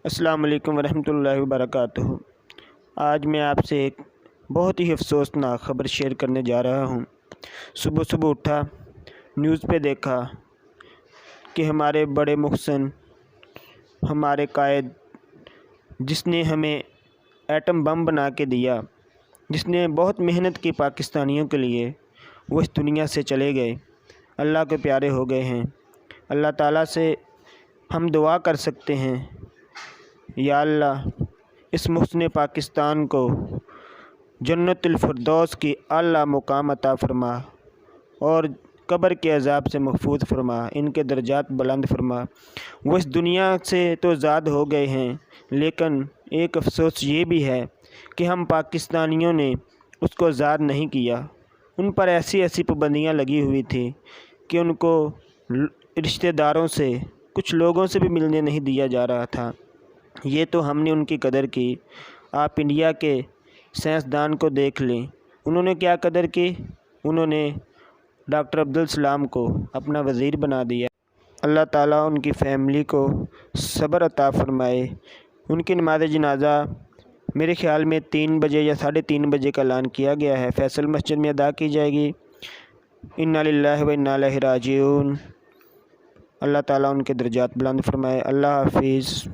السلام علیکم ورحمۃ اللہ وبرکاتہ۔ آج میں آپ سے ایک بہت ہی افسوسناک خبر شیئر کرنے جا رہا ہوں۔ صبح اٹھا، نیوز پہ دیکھا کہ ہمارے بڑے محسن، ہمارے قائد، جس نے ہمیں ایٹم بم بنا کے دیا، جس نے بہت محنت کی پاکستانیوں کے لیے، وہ اس دنیا سے چلے گئے، اللہ کے پیارے ہو گئے ہیں۔ اللہ تعالیٰ سے ہم دعا کر سکتے ہیں، یا اللہ اس محسن پاکستان کو جنت الفردوس کی اعلیٰ مقام عطا فرما اور قبر کے عذاب سے محفوظ فرما، ان کے درجات بلند فرما۔ وہ اس دنیا سے تو زاد ہو گئے ہیں، لیکن ایک افسوس یہ بھی ہے کہ ہم پاکستانیوں نے اس کو زاد نہیں کیا۔ ان پر ایسی پابندیاں لگی ہوئی تھی کہ ان کو رشتہ داروں سے، کچھ لوگوں سے بھی ملنے نہیں دیا جا رہا تھا۔ یہ تو ہم نے ان کی قدر کی۔ آپ انڈیا کے سائنسدان کو دیکھ لیں، انہوں نے کیا قدر کی؟ انہوں نے ڈاکٹر عبدالسلام کو اپنا وزیر بنا دیا۔ اللہ تعالیٰ ان کی فیملی کو صبر عطا فرمائے۔ ان کی نماز جنازہ میرے خیال میں 3 بجے یا 3:30 بجے کا اعلان کیا گیا ہے، فیصل مسجد میں ادا کی جائے گی۔ انا للہ و انا الیہ راجعون۔ اللہ تعالیٰ ان کے درجات بلند فرمائے۔ اللہ حافظ۔